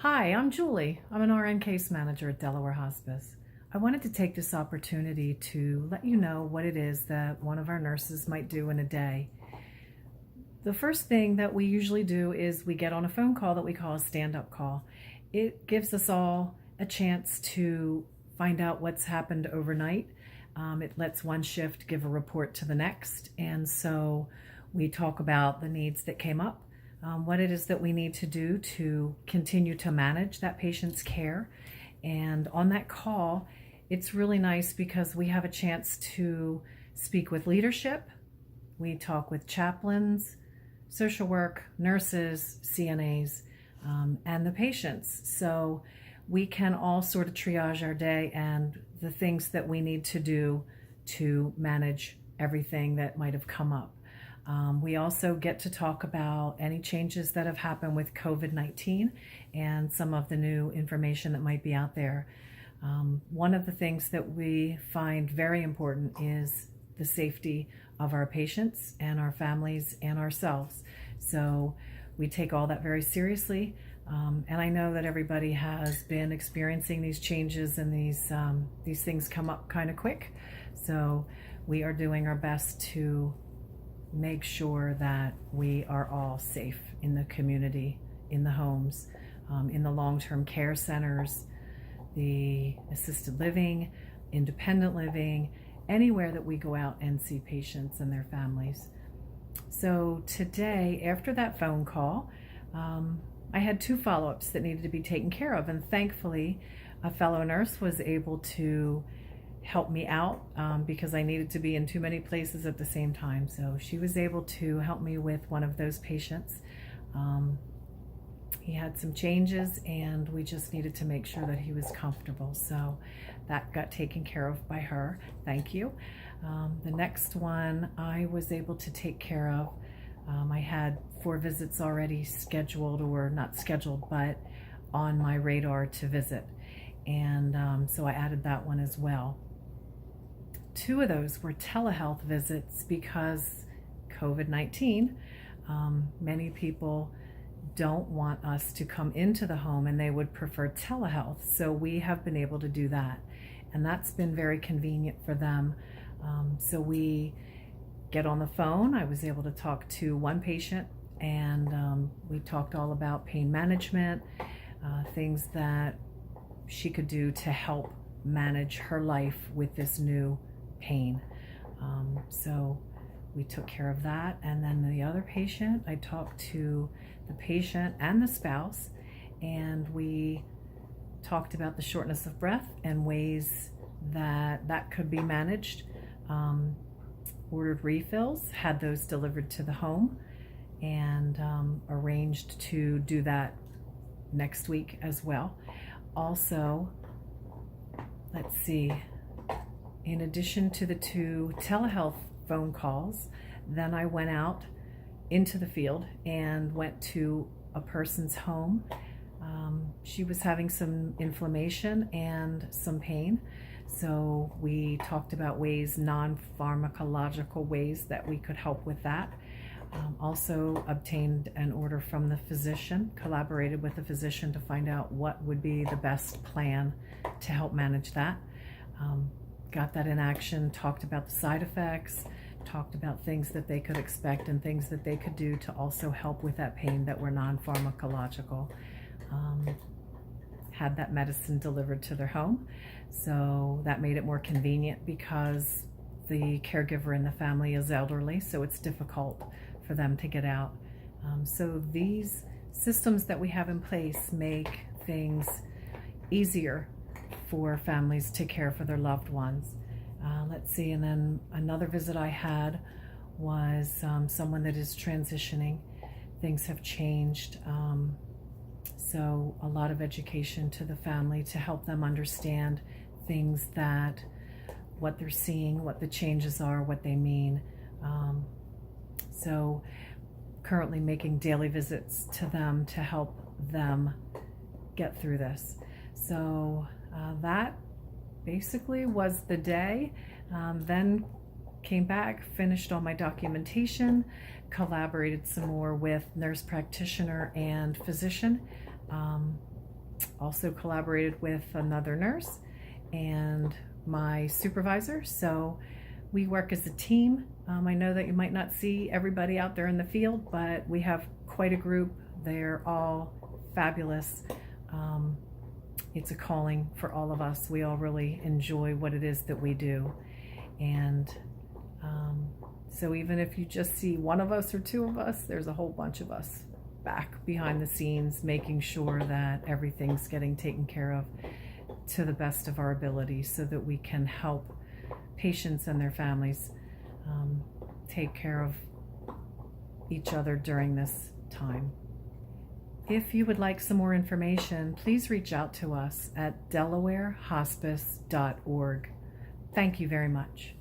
Hi, I'm Julie. I'm an RN case manager at Delaware Hospice. I wanted to take this opportunity to let you know what it is that one of our nurses might do in a day. The first thing that we usually do is we get on a phone call that we call a stand-up call. It gives us all a chance to find out what's happened overnight. It lets one shift give a report to the next, and so we talk about the needs that came up, what it is that we need to do to continue to manage that patient's care. And on that call, it's really nice because we have a chance to speak with leadership. We talk with chaplains, social work, nurses, CNAs, and the patients. So we can all sort of triage our day and the things that we need to do to manage everything that might have come up. We also get to talk about any changes that have happened with COVID-19 and some of the new information that might be out there. One of the things that we find very important is the safety of our patients and our families and ourselves. So we take all that very seriously. And I know that everybody has been experiencing these changes, and these things come up kind of quick. So we are doing our best to make sure that we are all safe in the community, in the homes, in the long-term care centers, the assisted living, independent living, anywhere that we go out and see patients and their families. So today, after that phone call, I had 2 follow-ups that needed to be taken care of, and thankfully a fellow nurse was able to help me out because I needed to be in too many places at the same time. So she was able to help me with one of those patients. He had some changes and we just needed to make sure that he was comfortable. So that got taken care of by her. Thank you. The next one I was able to take care of. I had 4 visits already scheduled, or not scheduled, but on my radar to visit. And so I added that one as well. 2 of those were telehealth visits because COVID-19, many people don't want us to come into the home and they would prefer telehealth. So we have been able to do that. And that's been very convenient for them. So we get on the phone. I was able to talk to one patient, and we talked all about pain management, things that she could do to help manage her life with this new pain. So we took care of that. And then the other patient, I talked to the patient and the spouse, and we talked about the shortness of breath and ways that that could be managed. Ordered refills, had those delivered to the home, and arranged to do that next week as well. Also, let's see, in addition to the 2 telehealth phone calls, then I went out into the field and went to a person's home. She was having some inflammation and some pain. So we talked about ways, non-pharmacological ways that we could help with that. Also obtained an order from the physician, collaborated with the physician to find out what would be the best plan to help manage that. Got that in action, talked about the side effects, talked about things that they could expect and things that they could do to also help with that pain that were non-pharmacological. Had that medicine delivered to their home. So that made it more convenient because the caregiver in the family is elderly, so it's difficult for them to get out. So these systems that we have in place make things easier for families to care for their loved ones. Let's see, and then another visit I had was someone that is transitioning. Things have changed. So a lot of education to the family to help them understand things, that what they're seeing, what the changes are, what they mean. So currently making daily visits to them to help them get through this. So that basically was the day. Then came back, finished all my documentation, collaborated some more with nurse practitioner and physician. also collaborated with another nurse and my supervisor. So we work as a team. I know that you might not see everybody out there in the field, but we have quite a group. They're all fabulous. It's a calling for all of us. We all really enjoy what it is that we do. And so even if you just see one of us or two of us, there's a whole bunch of us back behind the scenes, making sure that everything's getting taken care of to the best of our ability so that we can help patients and their families take care of each other during this time. If you would like some more information, please reach out to us at delawarehospice.org. Thank you very much.